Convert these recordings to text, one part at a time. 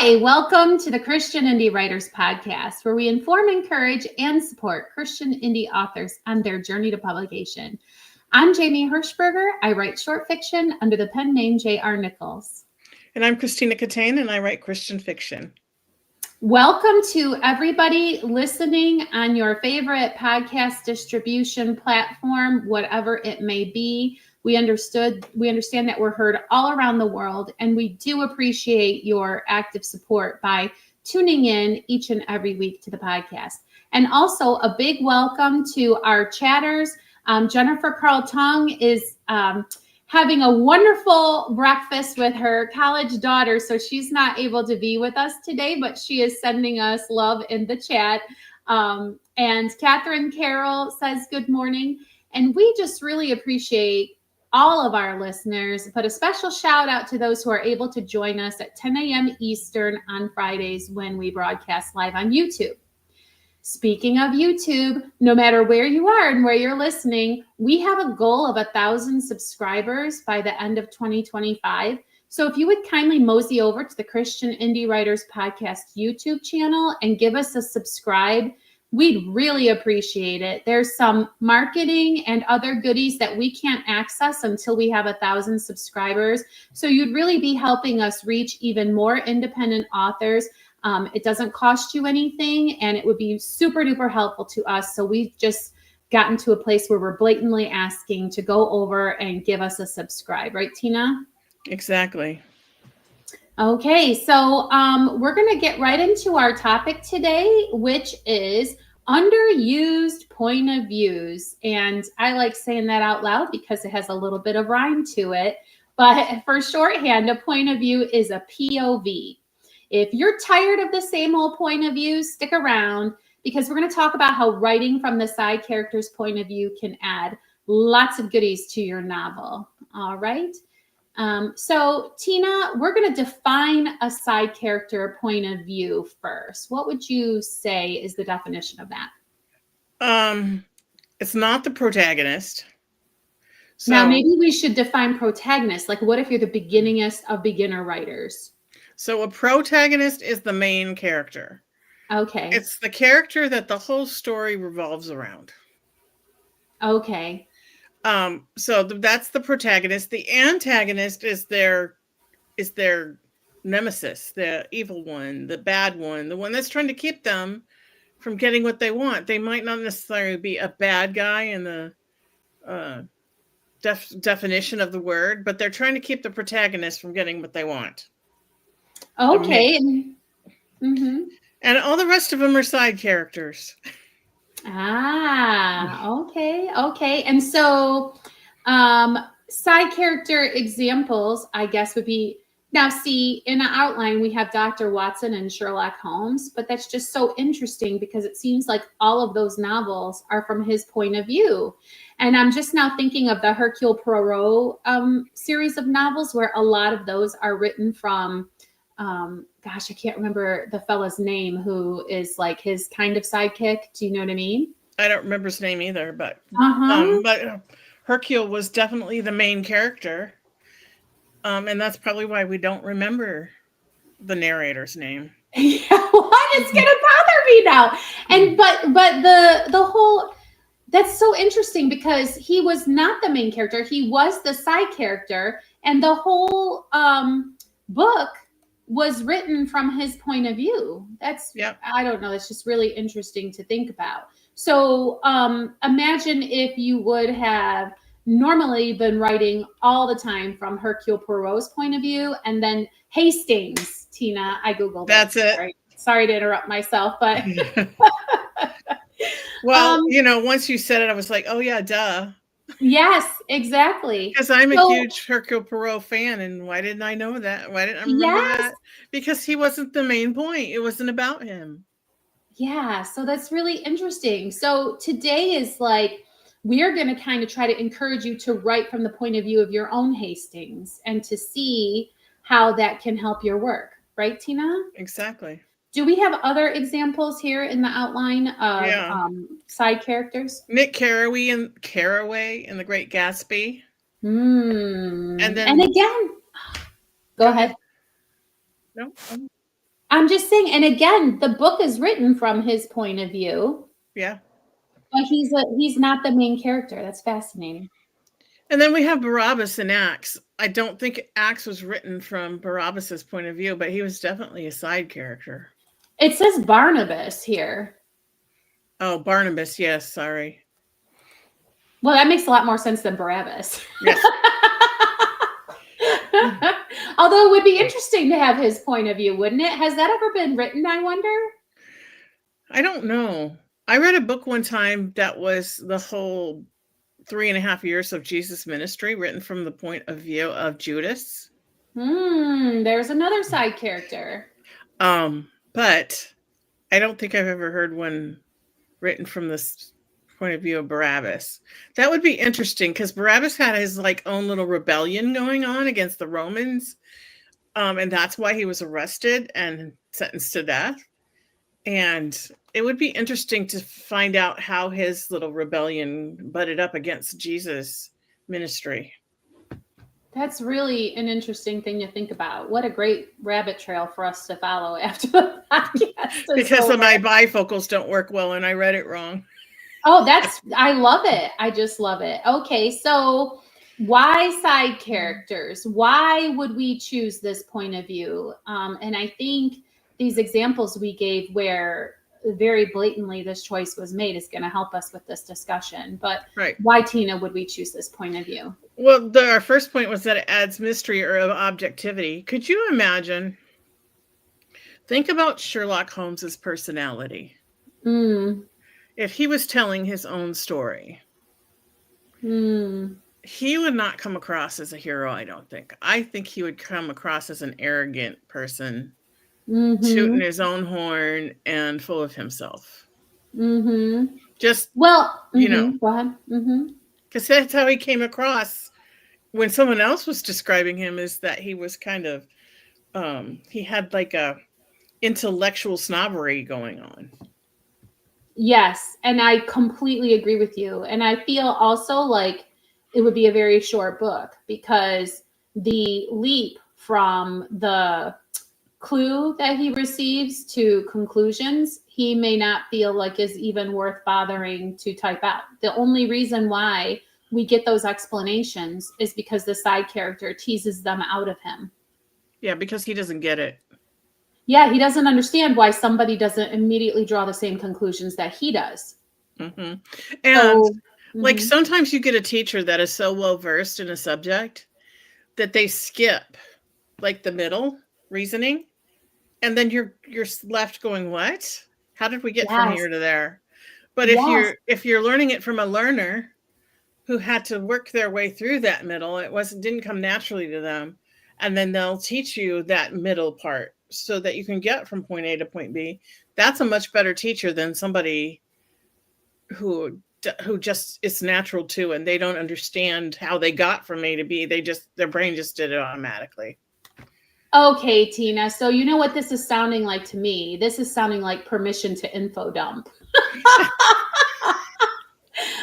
Hi, welcome to the Christian Indie Writers Podcast, where we inform, encourage, and support Christian indie authors on their journey to publication. I'm Jamie Hirschberger. I write short fiction under the pen name J.R. Nichols. And I'm Christina Catane, and I write Christian fiction. Welcome to everybody listening on your favorite podcast distribution platform, whatever it may be. We understand that we're heard all around the world, and we do appreciate your active support by tuning in each and every week to the podcast. And also a big welcome to our chatters. Jennifer Carl Tong is having a wonderful breakfast with her college daughter, so she's not able to be with us today, but she is sending us love in the chat. And Catherine Carroll says good morning. And we just really appreciate all of our listeners, but a special shout out to those who are able to join us at 10 a.m. Eastern on Fridays when we broadcast live on YouTube. Speaking of YouTube, no matter where you are and where you're listening, we have a goal of 1,000 subscribers by the end of 2025. So if you would kindly mosey over to the Christian Indie Writers Podcast YouTube channel and give us a subscribe, we'd really appreciate it. There's some marketing and other goodies that we can't access until we have 1,000 subscribers. So you'd really be helping us reach even more independent authors. It doesn't cost you anything, and it would be super duper helpful to us. So we've just gotten to a place where we're blatantly asking to go over and give us a subscribe. Right, Tina? Exactly. Okay, so we're going to get right into our topic today, which is underused point of views. And I like saying that out loud because it has a little bit of rhyme to it. But for shorthand, a point of view is a POV. If you're tired of the same old point of view, stick around because we're going to talk about how writing from the side character's point of view can add lots of goodies to your novel. All right. So Tina, we're going to define a side character point of view first. What would you say is the definition of that? It's not the protagonist. So, now maybe we should define protagonist. Like, what if you're the beginningest of beginner writers? So a protagonist is the main character. Okay. It's the character that the whole story revolves around. Okay. So that's the protagonist. The antagonist is their nemesis, the evil one, the bad one, the one that's trying to keep them from getting what they want. They might not necessarily be a bad guy in the definition of the word, but they're trying to keep the protagonist from getting what they want. Okay. Mm-hmm. And all the rest of them are side characters. Okay. And so side character examples, I guess, would be, now see, in an outline, we have Dr. Watson and Sherlock Holmes, but that's just so interesting because it seems like all of those novels are from his point of view. And I'm just now thinking of the Hercule Poirot series of novels where a lot of those are written from I can't remember the fella's name who is like his kind of sidekick. Do you know what I mean? I don't remember his name either, but Hercule was definitely the main character. And that's probably why we don't remember the narrator's name. Yeah, what? It's gonna bother me now. And but the whole, that's so interesting because he was not the main character, he was the side character, and the whole book was written from his point of view. That's, I don't know, it's just really interesting to think about. So imagine if you would have normally been writing all the time from Hercule Poirot's point of view, and then Hastings, Tina, I Googled That's it. Sorry to interrupt myself, but. Well, once you said it, I was like, oh yeah, duh. Yes, exactly. Because I'm a huge Hercule Poirot fan, and why didn't I know that? Why didn't I remember that? Because he wasn't the main point. It wasn't about him. Yeah, so that's really interesting. So today is like, we are going to kind of try to encourage you to write from the point of view of your own Hastings and to see how that can help your work. Right, Tina? Exactly. Do we have other examples here in the outline of side characters? Nick Carraway in The Great Gatsby. And again, go ahead. No. I'm just saying, and again, the book is written from his point of view. Yeah. But he's not the main character. That's fascinating. And then we have Barabbas and Acts. I don't think Acts was written from Barabbas's point of view, but he was definitely a side character. It says Barnabas here. Oh, Barnabas. Yes, sorry. Well, that makes a lot more sense than Barabbas. Yes. Although it would be interesting to have his point of view, wouldn't it? Has that ever been written, I wonder? I don't know. I read a book one time that was the whole 3.5 years of Jesus' ministry, written from the point of view of Judas. There's another side character. But I don't think I've ever heard one written from this point of view of Barabbas. That would be interesting because Barabbas had his like own little rebellion going on against the Romans. And that's why he was arrested and sentenced to death. And it would be interesting to find out how his little rebellion butted up against Jesus' ministry. That's really an interesting thing to think about. What a great rabbit trail for us to follow after the podcast. Because my bifocals don't work well and I read it wrong. Oh, I love it. I just love it. Okay, so why side characters? Why would we choose this point of view? And I think these examples we gave where very blatantly this choice was made is going to help us with this discussion. But Why, Tina, would we choose this point of view? Well, our first point was that it adds mystery or objectivity. Could you imagine? Think about Sherlock Holmes's personality. If he was telling his own story, he would not come across as a hero, I don't think. I think he would come across as an arrogant person, tooting his own horn and full of himself. Just, you know, go ahead. Because that's how he came across when someone else was describing him, is that he was kind of, he had like a intellectual snobbery going on. Yes, and I completely agree with you. And I feel also like it would be a very short book because the leap from the clue that he receives to conclusions, he may not feel like is even worth bothering to type out. The only reason why we get those explanations is because the side character teases them out of him. Yeah, because he doesn't get it. Yeah, he doesn't understand why somebody doesn't immediately draw the same conclusions that he does. And like sometimes you get a teacher that is so well versed in a subject that they skip like the middle reasoning, and then you're left going, what? How did we get from here to there? But if you're learning it from a learner who had to work their way through that middle, didn't come naturally to them, and then they'll teach you that middle part so that you can get from point A to point B. That's a much better teacher than somebody who just is natural to, and they don't understand how they got from A to B. Their brain just did it automatically. Okay, Tina. So you know what this is sounding like to me? This is sounding like permission to info dump.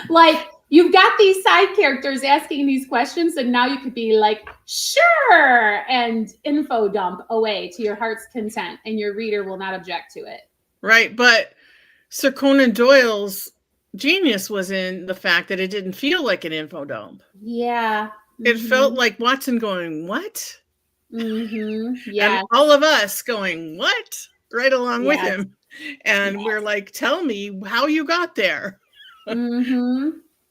Like, you've got these side characters asking these questions, and now you could be like, sure, and info dump away to your heart's content, and your reader will not object to it. Right, but Sir Conan Doyle's genius was in the fact that it didn't feel like an info dump. Yeah. It felt like Watson going, what? Yeah. And all of us going, what? Right along with him. And we're like, tell me how you got there.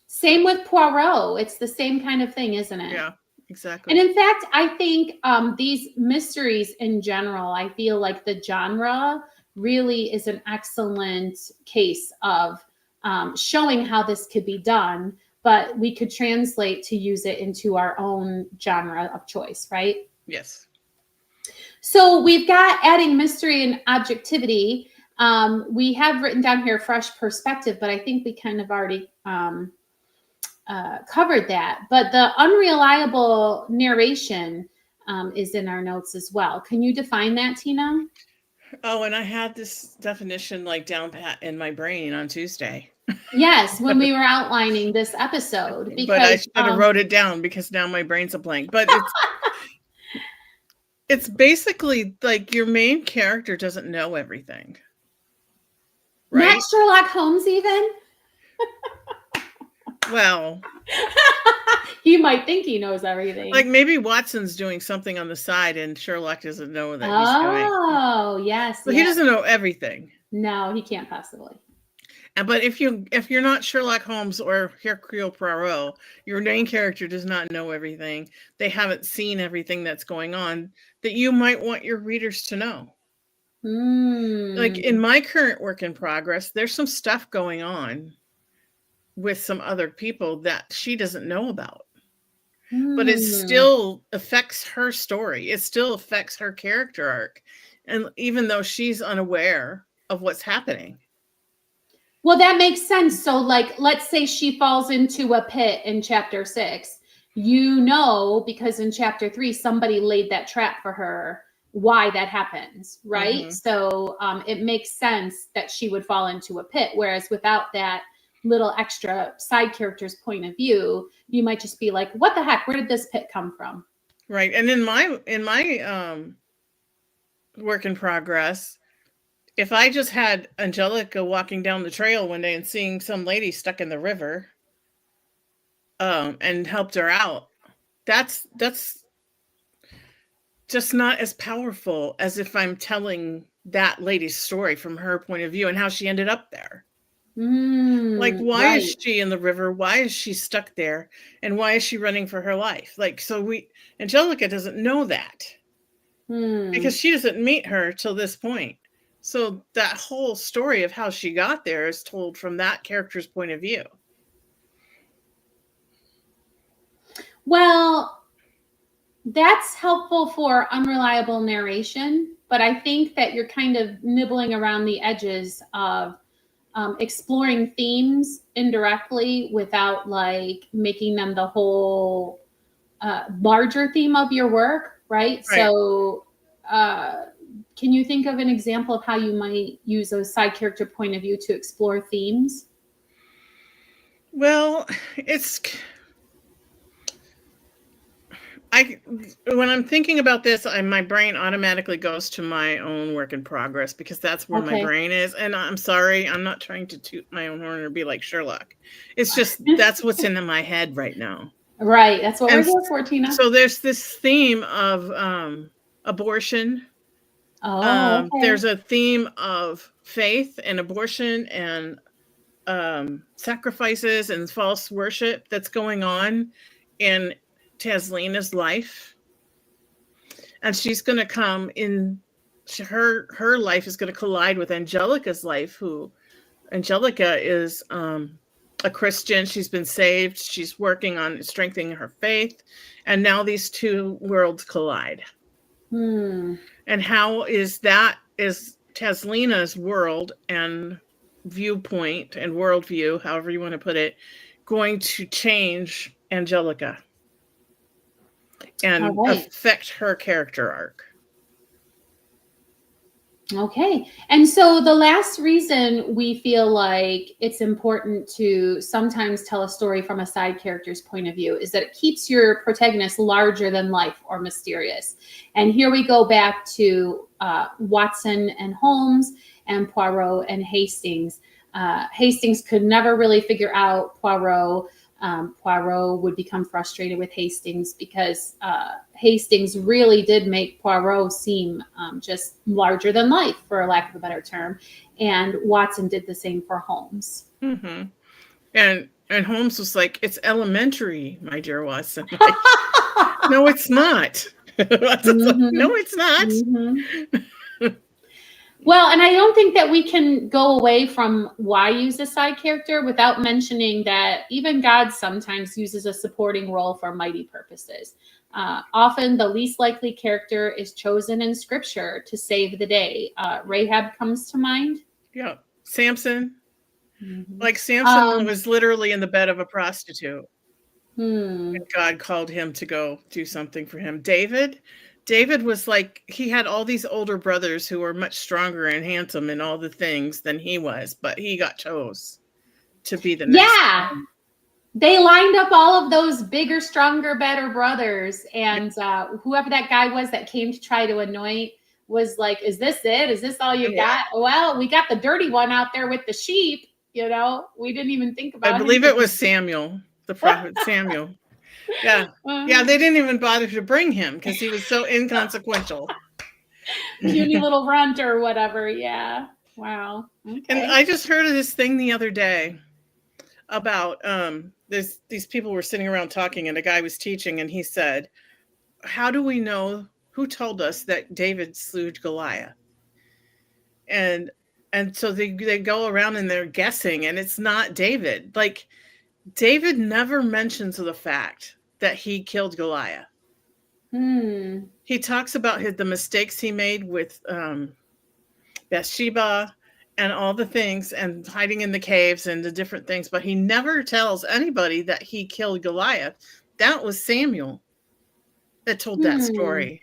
Same with Poirot. It's the same kind of thing, isn't it? Yeah, exactly. And in fact, I think these mysteries in general, I feel like the genre really is an excellent case of showing how this could be done, but we could translate to use it into our own genre of choice, right? Yes. So we've got adding mystery and objectivity. We have written down here fresh perspective, but I think we kind of already covered that. But the unreliable narration is in our notes as well. Can you define that, Tina? Oh, and I had this definition like down pat in my brain on Tuesday. Yes, when we were outlining this episode. Because, but I should have wrote it down because now my brain's a blank. But it's It's basically like your main character doesn't know everything. Right? Not Sherlock Holmes even? Well, he might think he knows everything. Like maybe Watson's doing something on the side and Sherlock doesn't know that he's doing. Oh, yes. So he doesn't know everything. No, he can't possibly. But if you're not Sherlock Holmes or Hercule Poirot, your main character does not know everything. They haven't seen everything that's going on that you might want your readers to know. Like in my current work in progress, there's some stuff going on with some other people that she doesn't know about. But it still affects her story. It still affects her character arc. And even though she's unaware of what's happening. Well, that makes sense. So like, let's say she falls into a pit in chapter 6, because in chapter 3, somebody laid that trap for her, why that happens, right? Mm-hmm. So it makes sense that she would fall into a pit. Whereas without that little extra side character's point of view, you might just be like, what the heck? Where did this pit come from? Right. And in my work in progress, if I just had Angelica walking down the trail one day and seeing some lady stuck in the river, and helped her out, that's just not as powerful as if I'm telling that lady's story from her point of view and how she ended up there. Like, why is she in the river? Why is she stuck there? And why is she running for her life? Like, so Angelica doesn't know that because she doesn't meet her till this point. So that whole story of how she got there is told from that character's point of view. Well, that's helpful for unreliable narration, but I think that you're kind of nibbling around the edges of exploring themes indirectly without like making them the whole larger theme of your work, right? So can you think of an example of how you might use a side character point of view to explore themes? Well, when I'm thinking about this, my brain automatically goes to my own work in progress because that's where my brain is. And I'm sorry, I'm not trying to toot my own horn or be like Sherlock. It's just that's what's in my head right now. Right. That's what we're here for, Tina. So there's this theme of abortion. Okay. There's a theme of faith and abortion and sacrifices and false worship that's going on in Taslina's life, and she's going to come in. Her life is going to collide with Angelica's life. Who Angelica is a Christian. She's been saved. She's working on strengthening her faith, and now these two worlds collide. And how is Taslina's world and viewpoint and worldview, however you want to put it, going to change Angelica and affect her character arc? Okay. And so the last reason we feel like it's important to sometimes tell a story from a side character's point of view is that it keeps your protagonist larger than life or mysterious. And here we go back to Watson and Holmes and Poirot and Hastings. Hastings could never really figure out Poirot. Poirot would become frustrated with Hastings because Hastings really did make Poirot seem just larger than life, for lack of a better term. And Watson did the same for Holmes. Mm-hmm. And Holmes was like, "It's elementary, my dear Watson." Like, no, it's not. Watson's like, no, it's not. Well, and I don't think that we can go away from why use a side character without mentioning that even God sometimes uses a supporting role for mighty purposes. Often the least likely character is chosen in scripture to save the day. Rahab comes to mind. Yeah. Samson. Like Samson was literally in the bed of a prostitute. And God called him to go do something for him. David was like, he had all these older brothers who were much stronger and handsome and all the things than he was, but he got chose to be the next one. They lined up all of those bigger, stronger, better brothers. And whoever that guy was that came to try to anoint was like, is this it? Is this all you got? Well, we got the dirty one out there with the sheep. You know, we didn't even think about I believe it was Samuel, the prophet Samuel. Yeah. Yeah, they didn't even bother to bring him because he was so inconsequential. Puny little runt or whatever. Yeah. Wow. Okay. And I just heard of this thing the other day about these people were sitting around talking, and a guy was teaching, and he said, how do we know, who told us that David slew Goliath? And so they go around and they're guessing, and it's not David. Like, David never mentions the fact that he killed Goliath. He talks about the mistakes he made with Bathsheba and all the things, and hiding in the caves and the different things, but he never tells anybody that he killed Goliath. That was Samuel that told that story.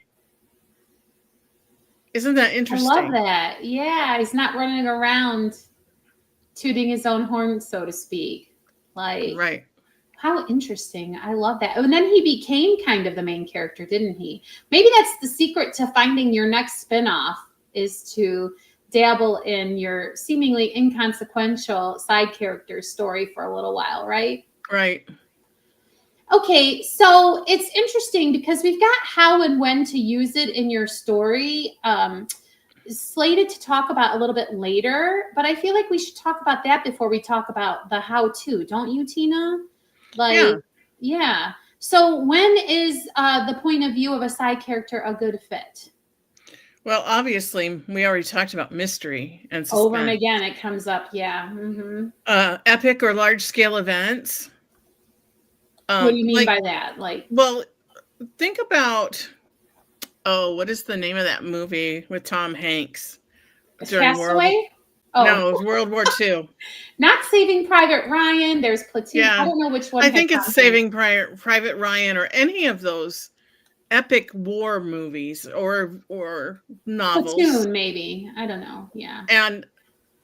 Isn't that interesting? I love that. Yeah, he's not running around tooting his own horn, so to speak. Like, right. How interesting. I love that. And then he became kind of the main character, didn't he? Maybe that's the secret to finding your next spinoff, is to dabble in your seemingly inconsequential side character story for a little while, right? Right. Okay, so it's interesting because we've got how and when to use it in your story slated to talk about a little bit later, but I feel like we should talk about that before we talk about the how-to, don't you, Tina? Like, yeah. So when is the point of view of a side character a good fit? Well, obviously, we already talked about mystery and suspense. Over and again, it comes up, yeah. Epic or large-scale events. What do you mean by that? Like, well, think about, what is the name of that movie with Tom Hanks? Castaway? No, it was World War II. Not Saving Private Ryan. There's Platoon. Yeah. I don't know which one. I think it's Saving Private Ryan, or any of those epic war movies or novels. Platoon, maybe. I don't know. Yeah. And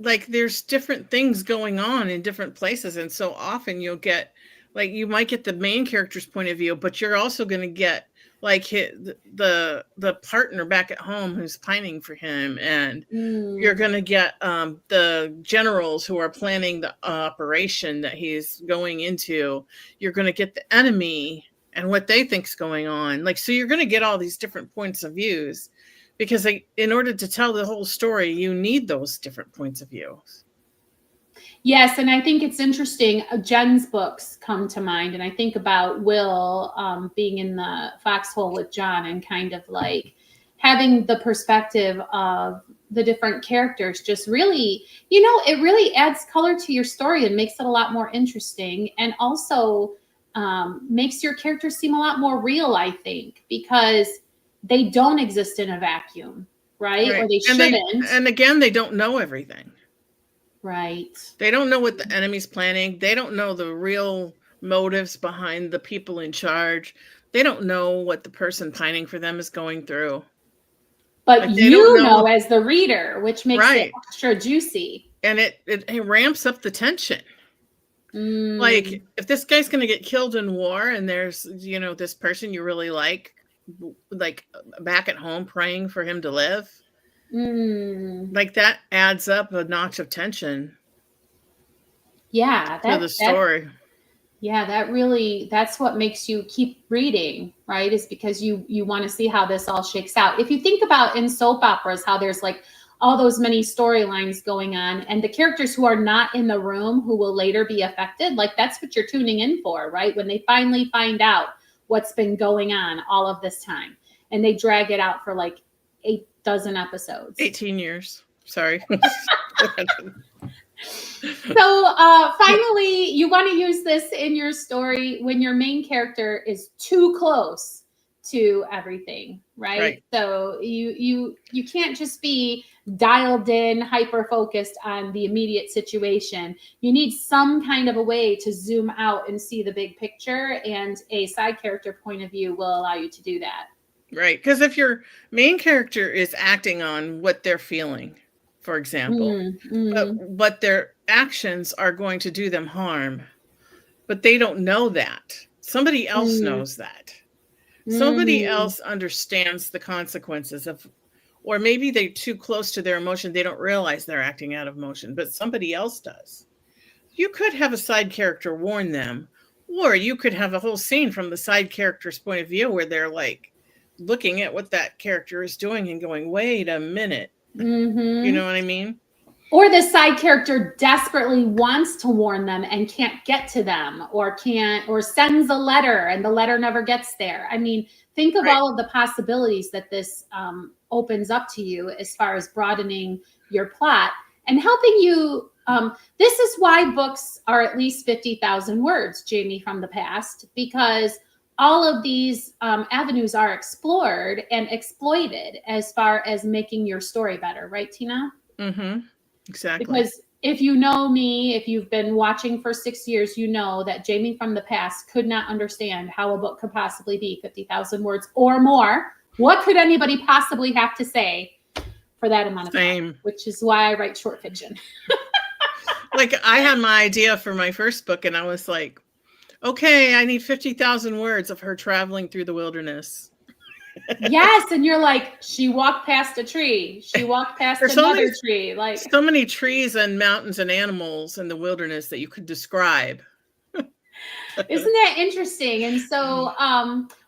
like, there's different things going on in different places, and so often you'll get, like, you might get the main character's point of view, but you're also going to get like the partner back at home who's pining for him, and you're going to get the generals who are planning the operation that he's going into. You're going to get the enemy and what they think's going on. Like, so you're going to get all these different points of views, because in order to tell the whole story, you need those different points of view. Yes, and I think it's interesting. Jen's books come to mind, and I think about Will being in the foxhole with John, and kind of like having the perspective of the different characters. Just really, it really adds color to your story and makes it a lot more interesting, and also makes your characters seem a lot more real, I think, because they don't exist in a vacuum, right? Or they shouldn't. And again, they don't know everything. Right. They don't know what the enemy's planning. They don't know the real motives behind the people in charge. They don't know what the person pining for them is going through. But like, you know as the reader, which makes it extra juicy. And it ramps up the tension. Like, if this guy's going to get killed in war, and there's, this person you really like back at home praying for him to live. Like, that adds up a notch of tension. Yeah, to the story. That's what makes you keep reading, right? Is because you want to see how this all shakes out. If you think about in soap operas, how there's like all those many storylines going on, and the characters who are not in the room who will later be affected, like, that's what you're tuning in for, right? When they finally find out what's been going on all of this time, and they drag it out for like 8 dozen episodes. 18 years. Sorry. So finally, you want to use this in your story when your main character is too close to everything, right? So you can't just be dialed in, hyper focused on the immediate situation. You need some kind of a way to zoom out and see the big picture, and a side character point of view will allow you to do that. Right. Because if your main character is acting on what they're feeling, for example, but their actions are going to do them harm, but they don't know that. Somebody else knows that. Somebody else understands the consequences of, or maybe they're too close to their emotion. They don't realize they're acting out of emotion, but somebody else does. You could have a side character warn them, or you could have a whole scene from the side character's point of view where they're like looking at what that character is doing and going, wait a minute. You know what I mean? Or the side character desperately wants to warn them and can't get to them, or sends a letter and the letter never gets there. I mean, think of all of the possibilities that this opens up to you as far as broadening your plot and helping you. This is why books are at least 50,000 words, Jamie from the past, because all of these avenues are explored and exploited as far as making your story better. Right, Tina? Exactly. Because if you know me, if you've been watching for 6 years, you know that Jamie from the past could not understand how a book could possibly be 50,000 words or more. What could anybody possibly have to say for that amount of time? Which is why I write short fiction. Like, I had my idea for my first book and I was like, okay, I need 50,000 words of her traveling through the wilderness. Yes, and you're like, she walked past a tree. She walked past another tree. Like, so many trees and mountains and animals in the wilderness that you could describe. Isn't that interesting? And so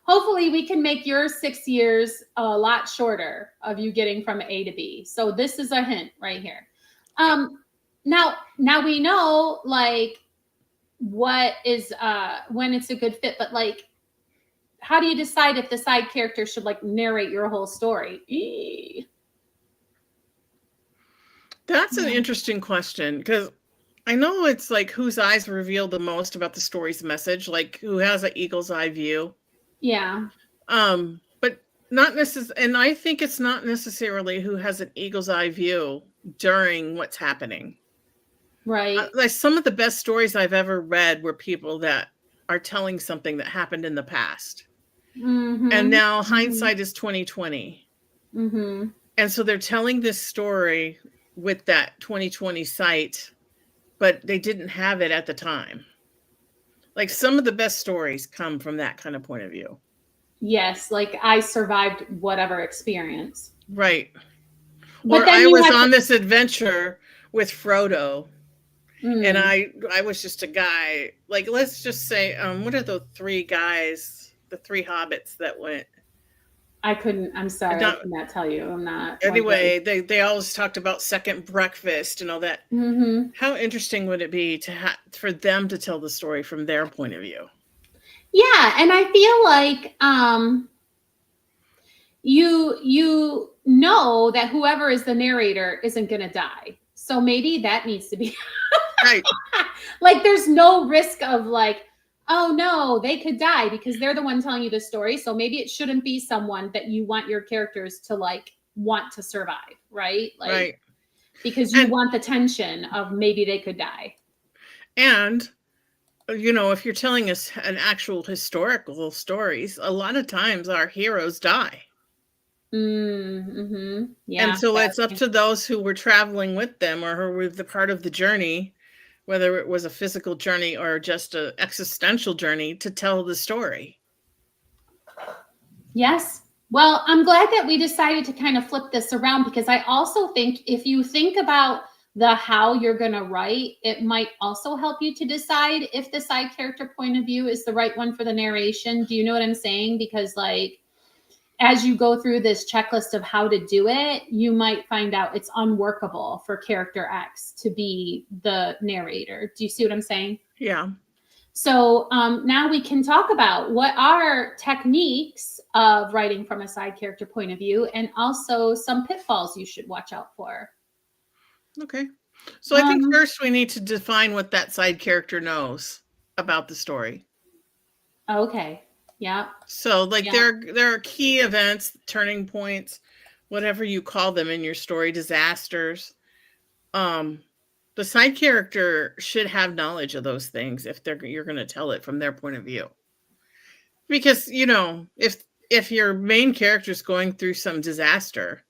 hopefully we can make your 6 years a lot shorter of you getting from A to B. So this is a hint right here. Now we know like what is when it's a good fit, but like, how do you decide if the side character should like narrate your whole story? That's an interesting question, because I know it's like whose eyes reveal the most about the story's message, like who has an eagle's eye view. Yeah. But not necessarily, and I think it's not necessarily who has an eagle's eye view during what's happening. Right. Like some of the best stories I've ever read were people that are telling something that happened in the past. And now hindsight is 2020. And so they're telling this story with that 2020 sight, but they didn't have it at the time. Like some of the best stories come from that kind of point of view. Yes, like I survived whatever experience. Right. Or I was on this adventure with Frodo. And I was just a guy, like, let's just say, what are the three guys, the three hobbits that went? I'm sorry, I cannot tell you. I'm not. Anyway, they always talked about second breakfast and all that. How interesting would it be for them to tell the story from their point of view? Yeah, and I feel like you know that whoever is the narrator isn't going to die. So maybe that needs to be right. Like there's no risk of like, oh no, they could die because they're the one telling you the story. So maybe it shouldn't be someone that you want your characters to like want to survive, right? Like, right. Because you want the tension of maybe they could die. And you know, if you're telling us an actual historical stories, a lot of times our heroes die. Yeah. And so it's up to those who were traveling with them or who were the part of the journey, whether it was a physical journey or just an existential journey, to tell the story. Yes. Well, I'm glad that we decided to kind of flip this around, because I also think if you think about the how you're going to write, it might also help you to decide if the side character point of view is the right one for the narration. Do you know what I'm saying? Because like, as you go through this checklist of how to do it, you might find out it's unworkable for character X to be the narrator. Do you see what I'm saying? Yeah. So now we can talk about what are techniques of writing from a side character point of view, and also some pitfalls you should watch out for. Okay. So I think first we need to define what that side character knows about the story. Okay. Yeah. So like there are key events, turning points, whatever you call them in your story, disasters. The side character should have knowledge of those things if you're going to tell it from their point of view. Because, you know, if your main character is going through some disaster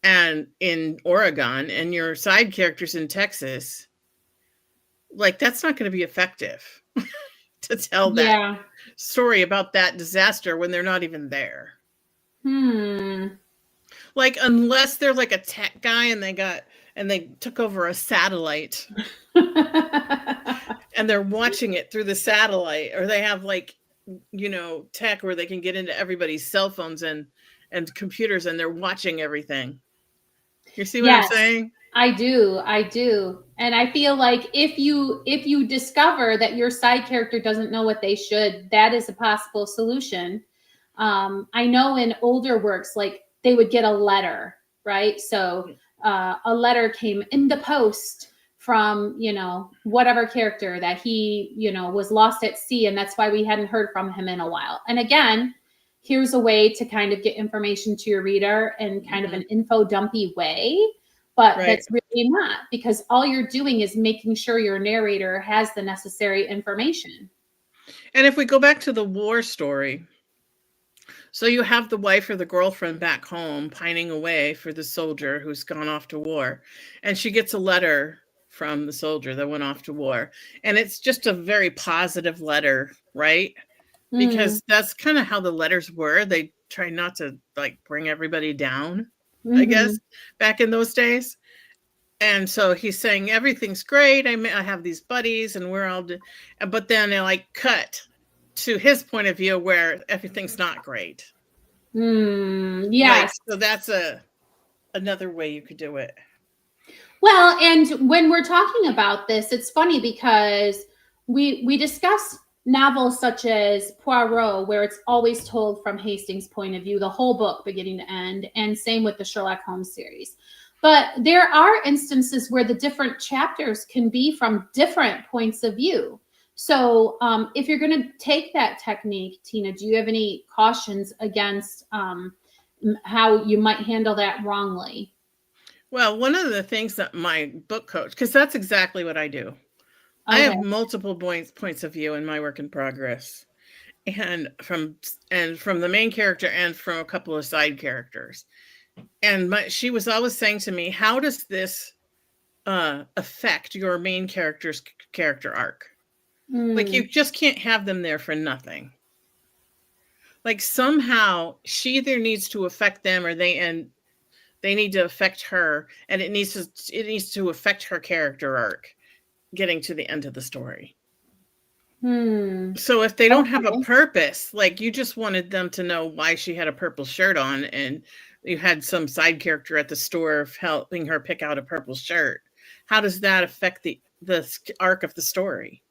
and in Oregon and your side character's in Texas, like, that's not going to be effective to tell that Yeah. story about that disaster when they're not even there. Like, unless they're like a tech guy and they took over a satellite and they're watching it through the satellite, or they have like, tech where they can get into everybody's cell phones and computers, and they're watching everything. You see what I'm Yes, saying? I do. I do. And I feel like if you discover that your side character doesn't know what they should, that is a possible solution. I know in older works, like they would get a letter, right? So a letter came in the post from, whatever character that he, was lost at sea. And that's why we hadn't heard from him in a while. And again, here's a way to kind of get information to your reader in kind of an info dumpy way. But that's really not, because all you're doing is making sure your narrator has the necessary information. And if we go back to the war story, so you have the wife or the girlfriend back home pining away for the soldier who's gone off to war. And she gets a letter from the soldier that went off to war. And it's just a very positive letter, right? Because that's kind of how the letters were. They try not to like bring everybody down, I guess, back in those days. And so he's saying everything's great. I have these buddies, and we're all. But then they like cut to his point of view where everything's not great. Yes. Like, so that's another way you could do it. Well, and when we're talking about this, it's funny because we discuss novels such as Poirot, where it's always told from Hastings' point of view, the whole book beginning to end, and same with the Sherlock Holmes series. But there are instances where the different chapters can be from different points of view. So if you're going to take that technique, Tina, do you have any cautions against how you might handle that wrongly? Well, one of the things that my book coach, because that's exactly what I do. Okay. I have multiple points of view in my work in progress, and from the main character and from a couple of side characters. And she was always saying to me, how does this affect your main character's character arc? Like, you just can't have them there for nothing. Like, somehow she either needs to affect them, or they need to affect her, and it needs to affect her character arc getting to the end of the story. So if they don't have a purpose, like you just wanted them to know why she had a purple shirt on, and you had some side character at the store helping her pick out a purple shirt, how does that affect the arc of the story?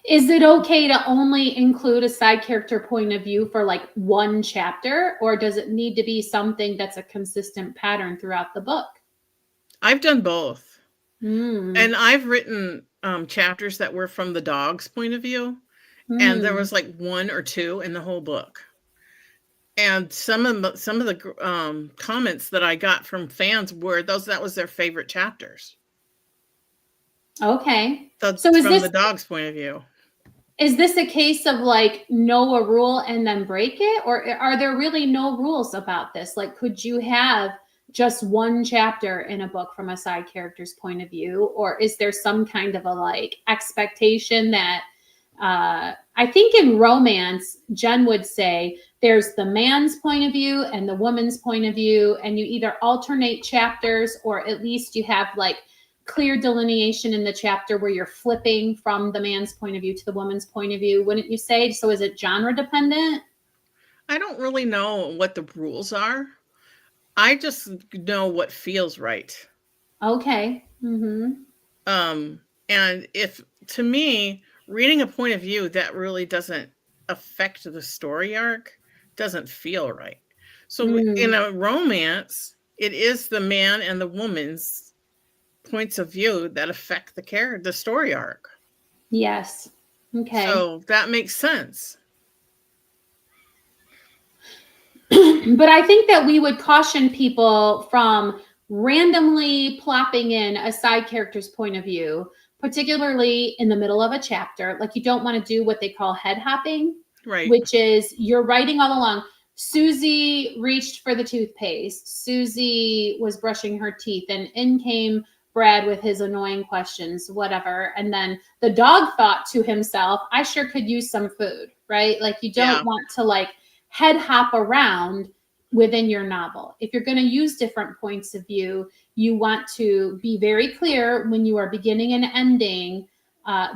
Is it okay to only include a side character point of view for like one chapter, or does it need to be something that's a consistent pattern throughout the book? I've done both. And I've written chapters that were from the dog's point of view, and there was like one or two in the whole book. And some of the comments that I got from fans were that was their favorite chapters. Okay. So is from the dog's point of view. Is this a case of like know a rule and then break it? Or are there really no rules about this? Like, could you have just one chapter in a book from a side character's point of view? Or is there some kind of a like expectation that I think in romance, Jen would say there's the man's point of view and the woman's point of view, and you either alternate chapters, or at least you have like clear delineation in the chapter where you're flipping from the man's point of view to the woman's point of view, wouldn't you say? So is it genre dependent? I don't really know what the rules are. I just know what feels right. Okay. And if, to me, reading a point of view that really doesn't affect the story arc doesn't feel right. So in a romance, it is the man and the woman's points of view that affect the story arc. Yes. Okay. So that makes sense. But I think that we would caution people from randomly plopping in a side character's point of view, particularly in the middle of a chapter. Like, you don't want to do what they call head hopping, right? Which is you're writing all along. Susie reached for the toothpaste. Susie was brushing her teeth, and in came Brad with his annoying questions, whatever. And then the dog thought to himself, I sure could use some food, right? Like you don't want to like head hop around within your novel. If you're going to use different points of view, you want to be very clear when you are beginning and ending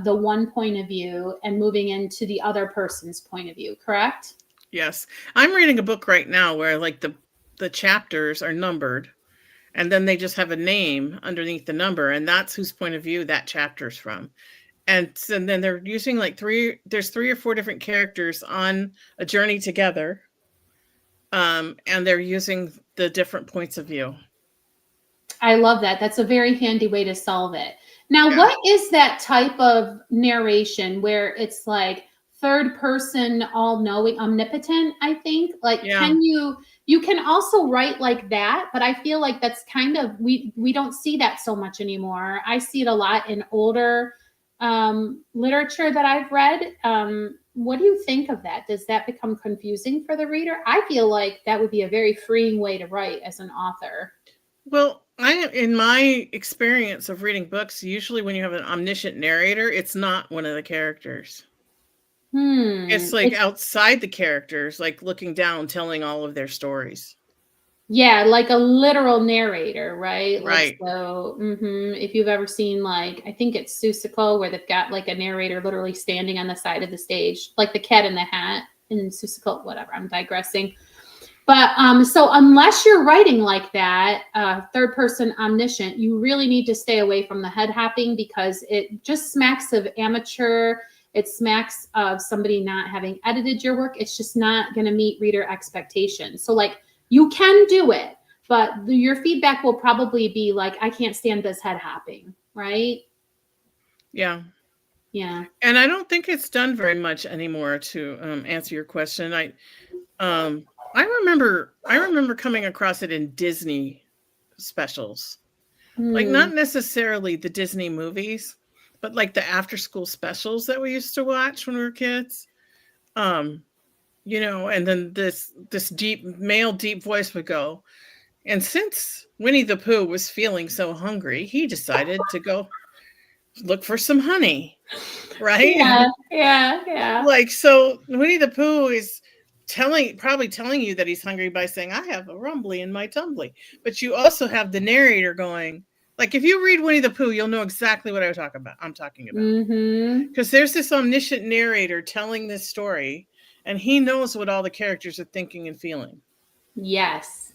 the one point of view and moving into the other person's point of view, correct? Yes. I'm reading a book right now where like the chapters are numbered and then they just have a name underneath the number, and that's whose point of view that chapter's from. And then they're using like there's 3 or 4 different characters on a journey together. And they're using the different points of view. I love that. That's a very handy way to solve it. Now, what is that type of narration where it's like third person, all knowing, omnipotent, I think? Like, can you can also write like that, but I feel like that's kind of, we don't see that so much anymore. I see it a lot in older literature that I've read. What do you think of that? Does that become confusing for the reader? I feel like that would be a very freeing way to write as an author. Well, in my experience of reading books, usually when you have an omniscient narrator, it's not one of the characters. It's like outside the characters, like looking down, telling all of their stories. Yeah, like a literal narrator, right? Right. Like, so, if you've ever seen, like, I think it's Seussical, where they've got like a narrator literally standing on the side of the stage, like the Cat in the Hat in Seussical, whatever, I'm digressing. But so unless you're writing like that, third person omniscient, you really need to stay away from the head hopping because it just smacks of amateur. It smacks of somebody not having edited your work. It's just not going to meet reader expectations. So like you can do it, but your feedback will probably be like, I can't stand this head hopping, right? Yeah. Yeah. And I don't think it's done very much anymore, to answer your question. I remember coming across it in Disney specials. Like not necessarily the Disney movies, but like the after school specials that we used to watch when we were kids. You know, and then this deep voice would go, and since Winnie the Pooh was feeling so hungry, he decided to go look for some honey. Right? Yeah. Like, so Winnie the Pooh is probably telling you that he's hungry by saying, I have a rumbly in my tumbly. But you also have the narrator going, like, if you read Winnie the Pooh, you'll know exactly what I'm talking about. Because there's this omniscient narrator telling this story, and he knows what all the characters are thinking and feeling. Yes.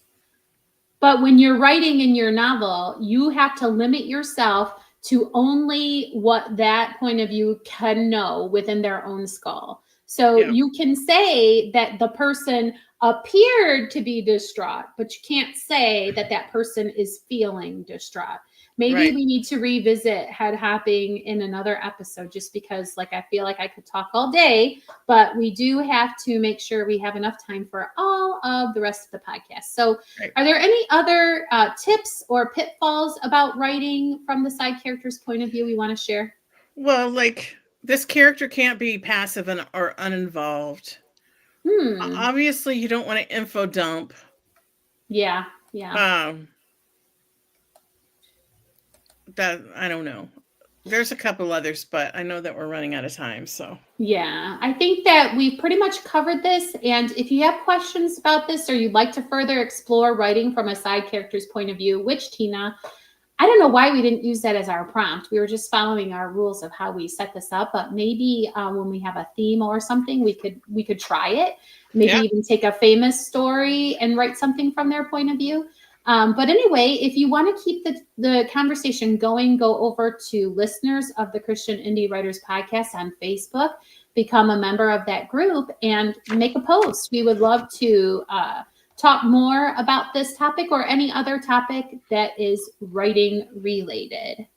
But when you're writing in your novel, you have to limit yourself to only what that point of view can know within their own skull. So you can say that the person appeared to be distraught, but you can't say that that person is feeling distraught. Maybe we need to revisit head hopping in another episode, just because like I feel like I could talk all day, but we do have to make sure we have enough time for all of the rest of the podcast. So are there any other tips or pitfalls about writing from the side character's point of view we want to share? Well, like this character can't be passive or uninvolved. Obviously, you don't want to info dump. Yeah. That I don't know. There's a couple others, but I know that we're running out of time. So yeah, I think that we've pretty much covered this. And if you have questions about this or you'd like to further explore writing from a side character's point of view, which Tina, I don't know why we didn't use that as our prompt. We were just following our rules of how we set this up. But maybe when we have a theme or something, we could try it. Maybe even take a famous story and write something from their point of view. But anyway, if you want to keep the conversation going, go over to Listeners of the Christian Indie Writers Podcast on Facebook, become a member of that group, and make a post. We would love to talk more about this topic or any other topic that is writing related.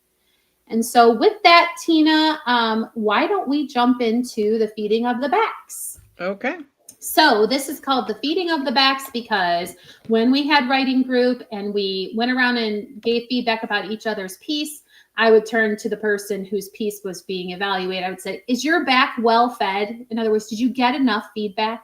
And so with that, Tina, why don't we jump into the feeding of the backs? Okay. So this is called the feeding of the backs because when we had writing group and we went around and gave feedback about each other's piece, I would turn to the person whose piece was being evaluated. I would say, is your back well fed? In other words, did you get enough feedback?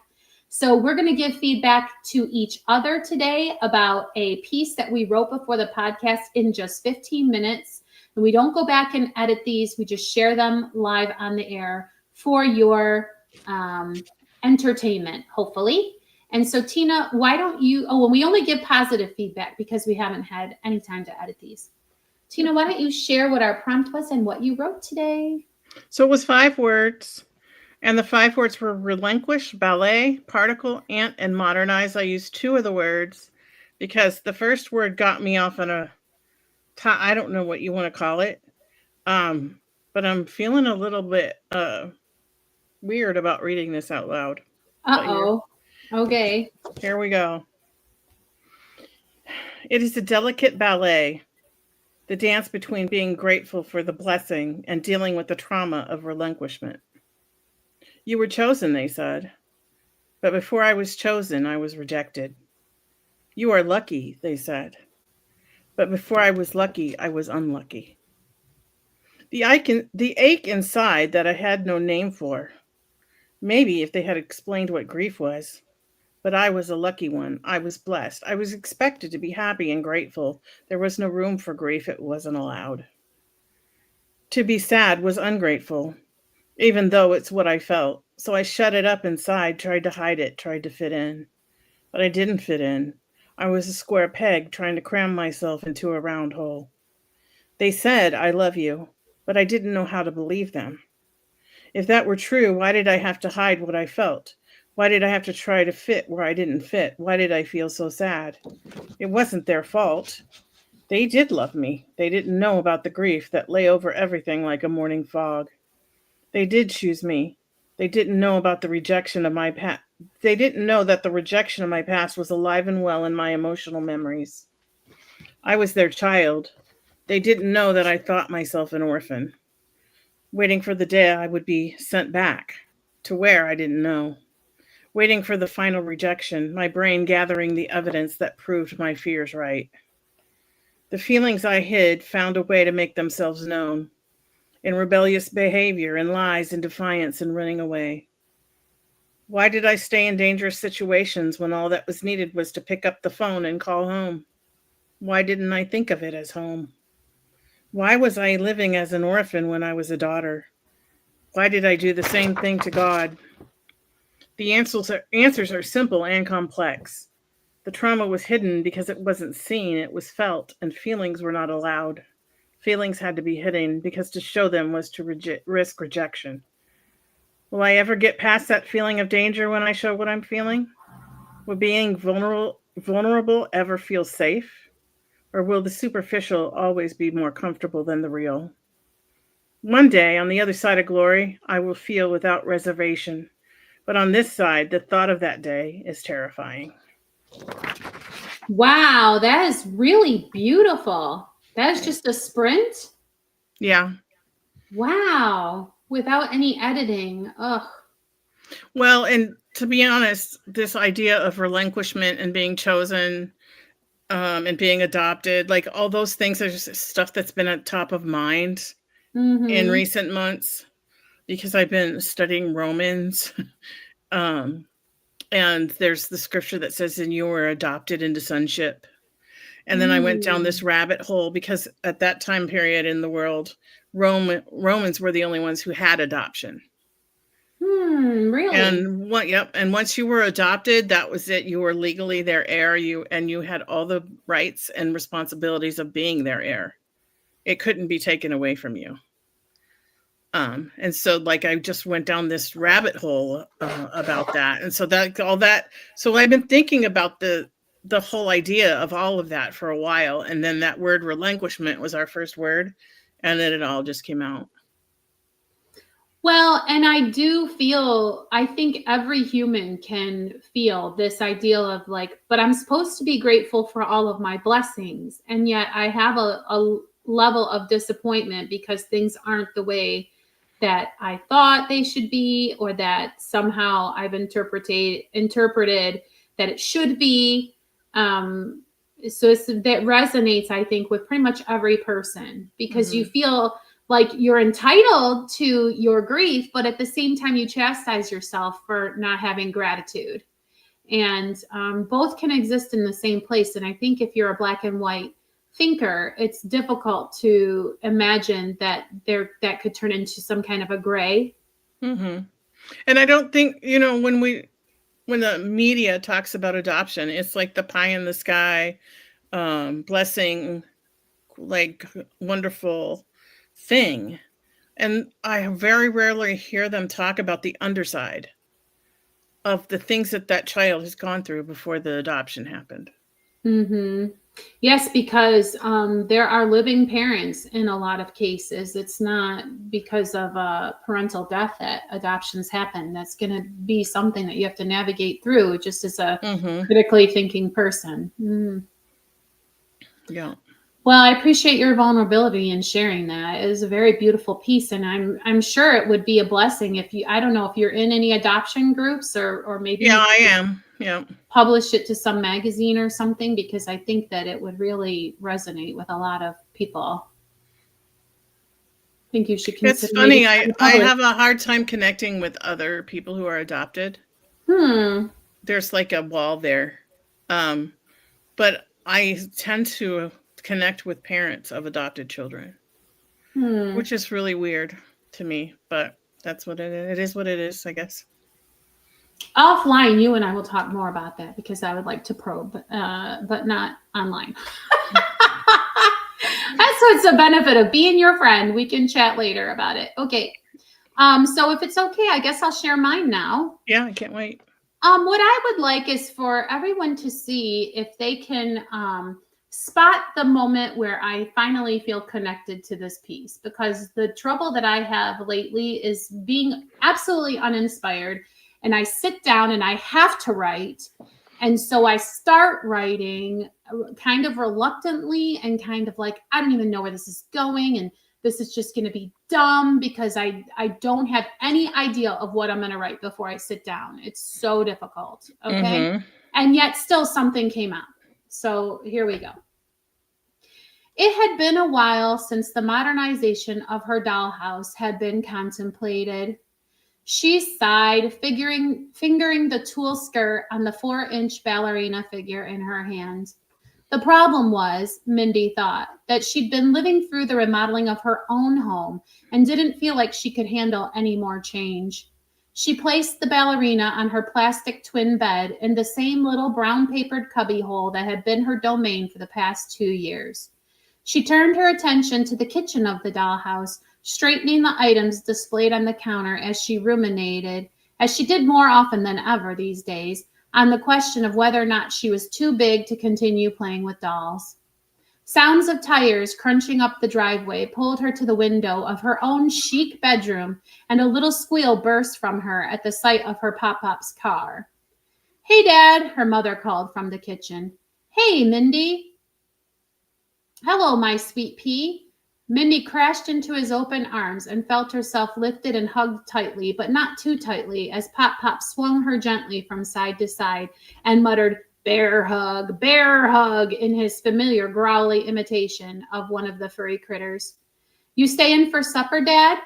So we're going to give feedback to each other today about a piece that we wrote before the podcast in just 15 minutes. And we don't go back and edit these. We just share them live on the air for your entertainment, hopefully. And so, Tina, why don't you, well, we only give positive feedback because we haven't had any time to edit these. Tina, why don't you share what our prompt was and what you wrote today? So it was 5 words, and the 5 words were relinquish, ballet, particle, ant, and modernize. I used 2 of the words because the first word got me off on I don't know what you want to call it, but I'm feeling a little bit weird about reading this out loud. Uh-oh. Okay. Here we go. It is a delicate ballet, the dance between being grateful for the blessing and dealing with the trauma of relinquishment. You were chosen, they said, but before I was chosen, I was rejected. You are lucky, they said, but before I was lucky, I was unlucky. The ache inside that I had no name for. Maybe if they had explained what grief was. But I was a lucky one. I was blessed. I was expected to be happy and grateful. There was no room for grief. It wasn't allowed. To be sad was ungrateful, even though it's what I felt. So I shut it up inside, tried to hide it, tried to fit in. But I didn't fit in. I was a square peg trying to cram myself into a round hole. They said, I love you, but I didn't know how to believe them. If that were true, why did I have to hide what I felt? Why did I have to try to fit where I didn't fit? Why did I feel so sad? It wasn't their fault. They did love me. They didn't know about the grief that lay over everything like a morning fog. They did choose me. They didn't know about the rejection of my past. They didn't know that the rejection of my past was alive and well in my emotional memories. I was their child. They didn't know that I thought myself an orphan, waiting for the day I would be sent back to where I didn't know. Waiting for the final rejection, my brain gathering the evidence that proved my fears right. The feelings I hid found a way to make themselves known, in rebellious behavior, in lies, in defiance, and running away. Why did I stay in dangerous situations when all that was needed was to pick up the phone and call home? Why didn't I think of it as home? Why was I living as an orphan when I was a daughter? Why did I do the same thing to God? The answers are simple and complex. The trauma was hidden because it wasn't seen, it was felt, and feelings were not allowed. Feelings had to be hidden because to show them was to risk rejection. Will I ever get past that feeling of danger when I show what I'm feeling? Will being vulnerable ever feel safe? Or will the superficial always be more comfortable than the real? One day, on the other side of glory, I will feel without reservation. But on this side, the thought of that day is terrifying. Wow, that is really beautiful. That is just a sprint? Yeah. Wow. Without any editing. Ugh. Well, and to be honest, this idea of relinquishment and being chosen and being adopted, like all those things are just stuff that's been at top of mind in recent months because I've been studying Romans. And there's the scripture that says, and you were adopted into sonship. And then I went down this rabbit hole because at that time period in the world, Romans were the only ones who had adoption. Really? And and once you were adopted, that was it. You were legally their heir. You had all the rights and responsibilities of being their heir. It couldn't be taken away from you. And so like I just went down this rabbit hole about that. And so so I've been thinking about the whole idea of all of that for a while. And then that word relinquishment was our first word. And then it all just came out. Well, and I think every human can feel this ideal of like, but I'm supposed to be grateful for all of my blessings. And yet I have a level of disappointment because things aren't the way that I thought they should be, or that somehow I've interpreted that it should be. So that resonates, I think, with pretty much every person because you feel like you're entitled to your grief, but at the same time, you chastise yourself for not having gratitude. And both can exist in the same place. And I think if you're a black and white thinker, it's difficult to imagine that that could turn into some kind of a gray. Mm-hmm. And I don't think, when the media talks about adoption, it's like the pie in the sky, blessing, like wonderful thing. And I very rarely hear them talk about the underside of the things that child has gone through before the adoption happened. Mm-hmm. Yes, because there are living parents in a lot of cases. It's not because of parental death that adoptions happen. That's going to be something that you have to navigate through just as a critically thinking person. Mm. Yeah. Well, I appreciate your vulnerability in sharing that. It is a very beautiful piece, and I'm sure it would be a blessing if you. I don't know if you're in any adoption groups or maybe. Yeah, I am. Yeah. Publish it to some magazine or something, because I think that it would really resonate with a lot of people. I think you should consider. It's funny. I have a hard time connecting with other people who are adopted. There's like a wall there. But I tend to connect with parents of adopted children, which is really weird to me, but that's what it is. It is what it is, I guess. Offline, you and I will talk more about that, because I would like to probe, but not online. That's what's the benefit of being your friend. We can chat later about it. Okay. So if it's okay, I guess I'll share mine now. Yeah, I can't wait. What I would like is for everyone to see if they can spot the moment where I finally feel connected to this piece, because the trouble that I have lately is being absolutely uninspired, and I sit down and I have to write. And so I start writing kind of reluctantly and kind of like, I don't even know where this is going. And this is just going to be dumb, because I don't have any idea of what I'm going to write before I sit down. It's so difficult. Okay. And yet still something came out. So here we go. It had been a while since the modernization of her dollhouse had been contemplated. She sighed, fingering the tulle skirt on the 4-inch ballerina figure in her hand. The problem was, Mindy thought, that she'd been living through the remodeling of her own home and didn't feel like she could handle any more change. She placed the ballerina on her plastic twin bed in the same little brown-papered cubbyhole that had been her domain for the past 2 years. She turned her attention to the kitchen of the dollhouse, straightening the items displayed on the counter as she ruminated, as she did more often than ever these days, on the question of whether or not she was too big to continue playing with dolls. Sounds of tires crunching up the driveway pulled her to the window of her own chic bedroom, and a little squeal burst from her at the sight of her Pop-Pop's car. "Hey, Dad," her mother called from the kitchen. "Hey, Mindy." "Hello, my sweet pea." Mindy crashed into his open arms and felt herself lifted and hugged tightly, but not too tightly, as Pop-Pop swung her gently from side to side and muttered, bear hug, in his familiar growly imitation of one of the furry critters. "You staying for supper, Dad?"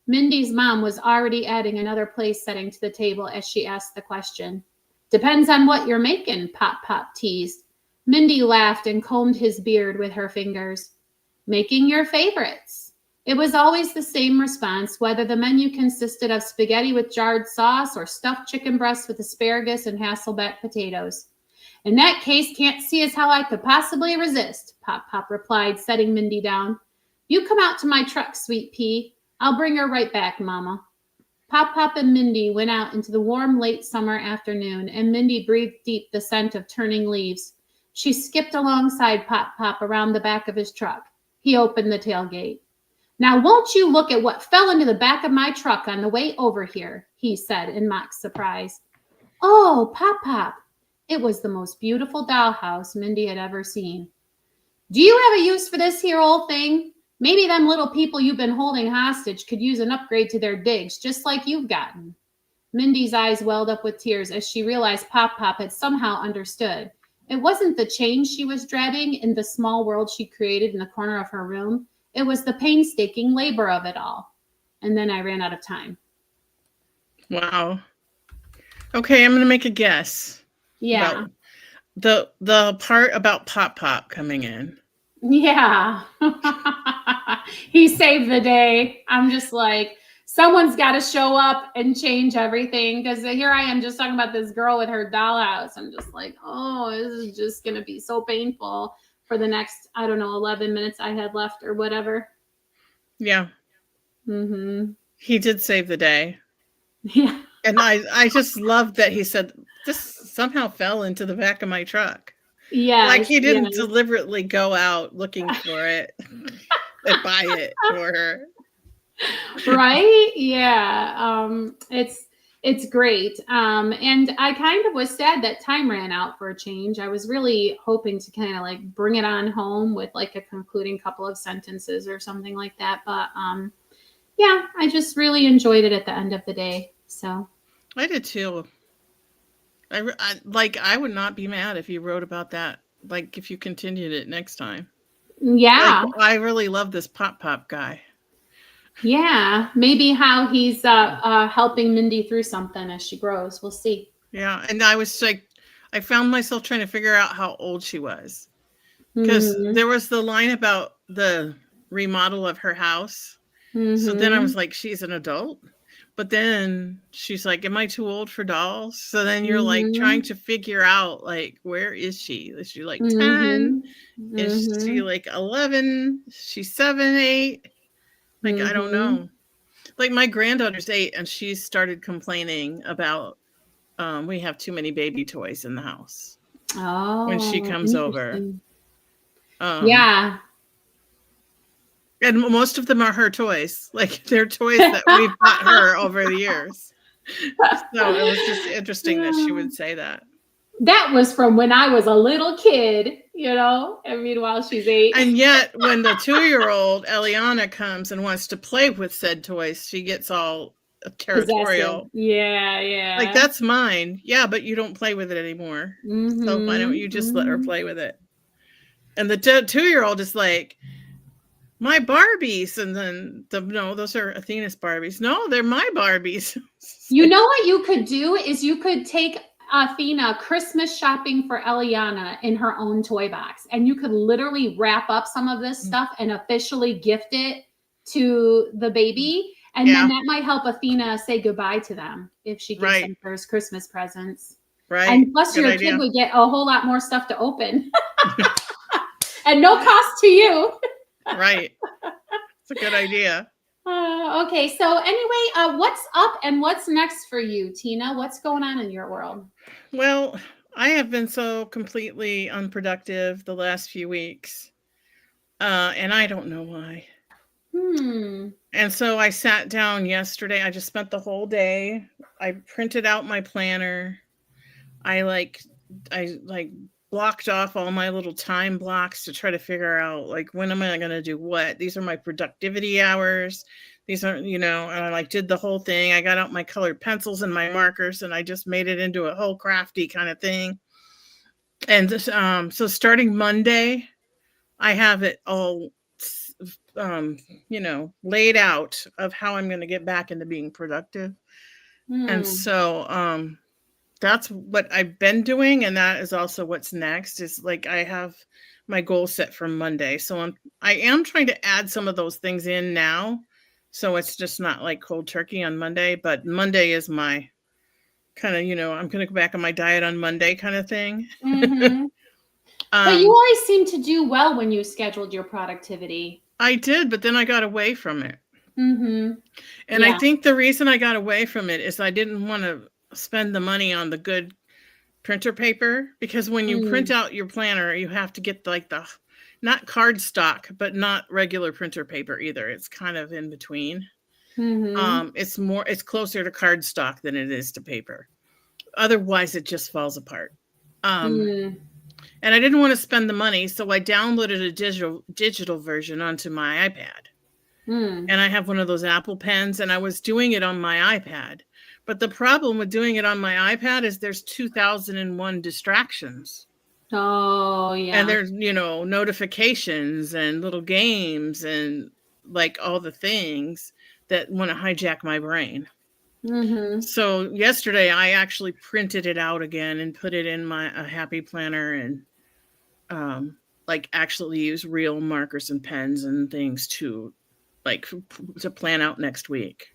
Mindy's mom was already adding another place setting to the table as she asked the question. "Depends on what you're making," Pop-Pop teased. Mindy laughed and combed his beard with her fingers. "Making your favorites." It was always the same response, whether the menu consisted of spaghetti with jarred sauce or stuffed chicken breasts with asparagus and Hasselback potatoes. "In that case, can't see as how I could possibly resist," Pop-Pop replied, setting Mindy down. "You come out to my truck, sweet pea. I'll bring her right back, Mama." Pop-Pop and Mindy went out into the warm late summer afternoon, and Mindy breathed deep the scent of turning leaves. She skipped alongside Pop-Pop around the back of his truck. He opened the tailgate. "Now won't you look at what fell into the back of my truck on the way over here," he said in mock surprise. "Oh, Pop-Pop." It was the most beautiful dollhouse Mindy had ever seen. "Do you have a use for this here old thing? Maybe them little people you've been holding hostage could use an upgrade to their digs, just like you've gotten." Mindy's eyes welled up with tears as she realized Pop-Pop had somehow understood. It wasn't the change she was dreading in the small world she created in the corner of her room. It was the painstaking labor of it all. And then I ran out of time. Wow. Okay, I'm going to make a guess. Yeah. About the part about Pop coming in. Yeah. He saved the day. I'm just like, someone's got to show up and change everything, because here I am just talking about this girl with her dollhouse. I'm just like, oh, this is just going to be so painful for the next, I don't know, 11 minutes I had left or whatever. Yeah. Mm-hmm. He did save the day. Yeah. And I just loved that he said, this somehow fell into the back of my truck. Yes. Like he didn't yes. deliberately go out looking for it and buy it for her. Right? Yeah. It's great. And I kind of was sad that time ran out for a change. I was really hoping to kind of like bring it on home with like a concluding couple of sentences or something like that. But yeah, I just really enjoyed it at the end of the day. So I did too. I would not be mad if you wrote about that. Like if you continued it next time. yeah. Like I really love this Pop guy. Yeah. Maybe how he's helping Mindy through something as she grows. We'll see. Yeah. And I was like, I found myself trying to figure out how old she was. Because Mm-hmm. there was the line about the remodel of her house. Mm-hmm. So then I was like, she's an adult. But then she's like, am I too old for dolls? So then you're like trying to figure out, like, where is she? Is she like 10? Mm-hmm. Is she like 11? She's 7, 8? Like, I don't know. Like my granddaughter's 8 and she started complaining about we have too many baby toys in the house. Oh, when she comes over. Yeah. And most of them are her toys. Like they're toys that we've bought her over the years. So it was just interesting that she would say that. That was from when I was a little kid, and meanwhile she's 8. And yet when the 2-year-old Eliana comes and wants to play with said toys, she gets all territorial. Possessive. Yeah. Like that's mine. Yeah, but you don't play with it anymore. So why don't you just let her play with it? And the 2-year-old is like, my Barbies. And then no, those are Athena's Barbies. No, they're my Barbies. You know what you could do is you could take Athena Christmas shopping for Eliana in her own toy box, and you could literally wrap up some of this stuff and officially gift it to the baby, and then that might help Athena say goodbye to them if she gives them first Christmas presents. Right. And plus your kid would get a whole lot more stuff to open and no cost to you. Right. It's a good idea. Okay, so anyway, what's up and what's next for you, Tina? What's going on in your world? Well, I have been so completely unproductive the last few weeks, and I don't know why. And so I sat down yesterday. I just spent the whole day. I printed out my planner. I blocked off all my little time blocks to try to figure out like when am I going to do what. These are my productivity hours. These are, and I did the whole thing. I got out my colored pencils and my markers and I just made it into a whole crafty kind of thing. And so starting Monday, I have it all laid out of how I'm going to get back into being productive. And so that's what I've been doing, and that is also what's next. Is like I have my goal set for Monday, so I am trying to add some of those things in now, so it's just not like cold turkey on Monday. But Monday is my kind of I'm going to go back on my diet on Monday kind of thing. But you always seem to do well when you scheduled your productivity. I did, but then I got away from it. And I think the reason I got away from it is I didn't want to spend the money on the good printer paper, because when you print out your planner, you have to get like the not cardstock, but not regular printer paper either. It's kind of in between. It's closer to cardstock than it is to paper. Otherwise, it just falls apart. And I didn't want to spend the money, so I downloaded a digital version onto my iPad. And I have one of those Apple Pens, and I was doing it on my iPad. But the problem with doing it on my iPad is there's 2001 distractions. Oh, yeah. And there's, notifications and little games and like all the things that want to hijack my brain. Mm-hmm. So yesterday I actually printed it out again and put it in my happy planner, and like actually use real markers and pens and things to plan out next week.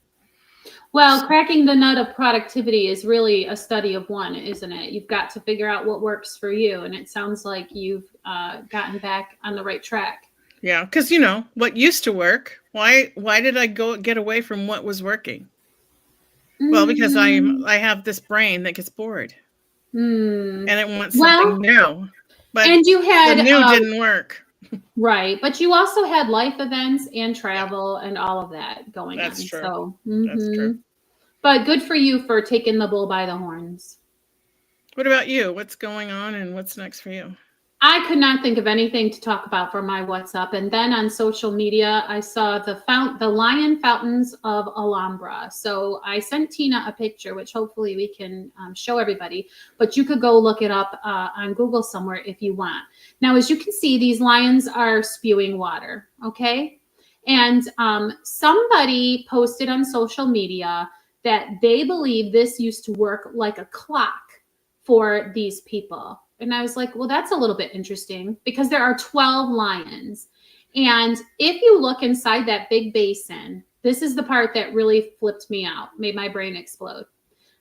Well, cracking the nut of productivity is really a study of one, isn't it? You've got to figure out what works for you. And it sounds like you've gotten back on the right track. Yeah, because what used to work. Why did I get away from what was working? Well, because I have this brain that gets bored, and it wants something new. But and you had the new didn't work. Right, but you also had life events and travel and all of that going on. That's true. So, That's true. But good for you for taking the bull by the horns. What about you? What's going on and what's next for you? I could not think of anything to talk about for my What's Up. And then on social media, I saw the lion fountains of Alhambra. So I sent Tina a picture, which hopefully we can show everybody. But you could go look it up on Google somewhere if you want. Now, as you can see, these lions are spewing water, okay? And somebody posted on social media that they believe this used to work like a clock for these people. And I was like, well, that's a little bit interesting because there are 12 lions. And if you look inside that big basin, this is the part that really flipped me out, made my brain explode.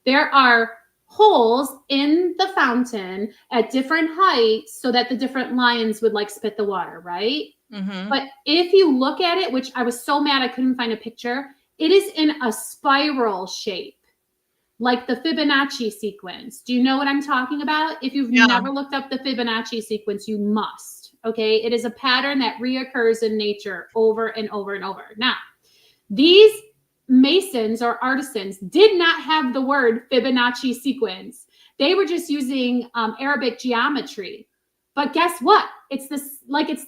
There are holes in the fountain at different heights so that the different lions would like spit the water, right? Mm-hmm. But if you look at it, which I was so mad I couldn't find a picture, it is in a spiral shape. Like the Fibonacci sequence. Do you know what I'm talking about? If you've never looked up the Fibonacci sequence, you must. Okay. It is a pattern that reoccurs in nature over and over and over. Now, these masons or artisans did not have the word Fibonacci sequence. They were just using Arabic geometry. But guess what? It's the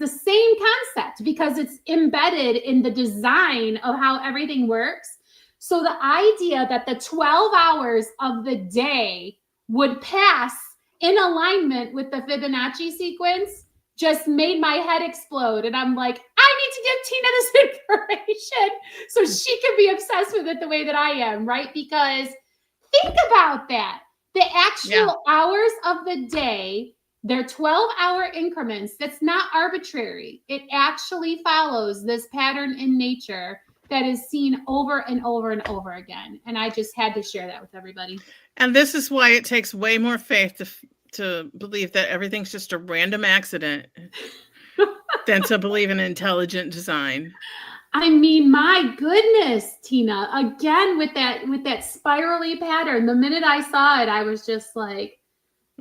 same concept because it's embedded in the design of how everything works. So the idea that the 12 hours of the day would pass in alignment with the Fibonacci sequence just made my head explode. And I'm like, I need to give Tina this information so she can be obsessed with it the way that I am, right? Because think about that. The actual hours of the day, they're 12-hour increments. That's not arbitrary. It actually follows this pattern in nature that is seen over and over and over again. And I just had to share that with everybody. And this is why it takes way more faith to believe that everything's just a random accident than to believe in intelligent design. I mean, my goodness, Tina, again with that spirally pattern. The minute I saw it, I was just like,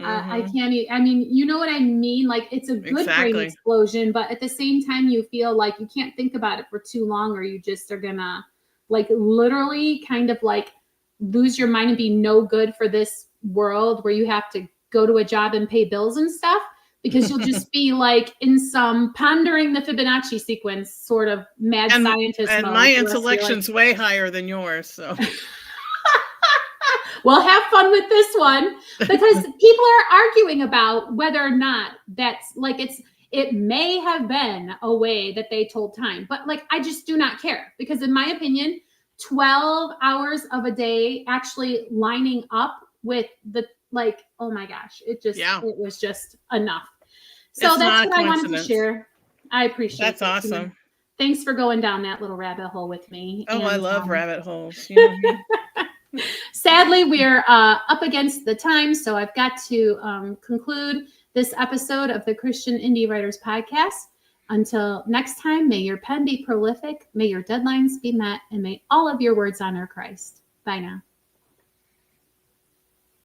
I can't I mean, you know what I mean? Like it's a good brain explosion, but at the same time, you feel like you can't think about it for too long or you just are gonna like literally kind of like lose your mind and be no good for this world where you have to go to a job and pay bills and stuff because you'll just be like in some pondering the Fibonacci sequence sort of mad scientist and mode. My intellection's way higher than yours, so. Well, have fun with this one because people are arguing about whether or not that's like it may have been a way that they told time, but like I just do not care because in my opinion, 12 hours of a day actually lining up with the like, oh my gosh, it was just enough. So that's what I wanted to share. I appreciate it. That's awesome. Thanks for going down that little rabbit hole with me. Oh, I love rabbit holes. Sadly, we're up against the time, so I've got to conclude this episode of the Christian Indie Writers Podcast. Until next time, may your pen be prolific, may your deadlines be met, and may all of your words honor Christ. Bye now.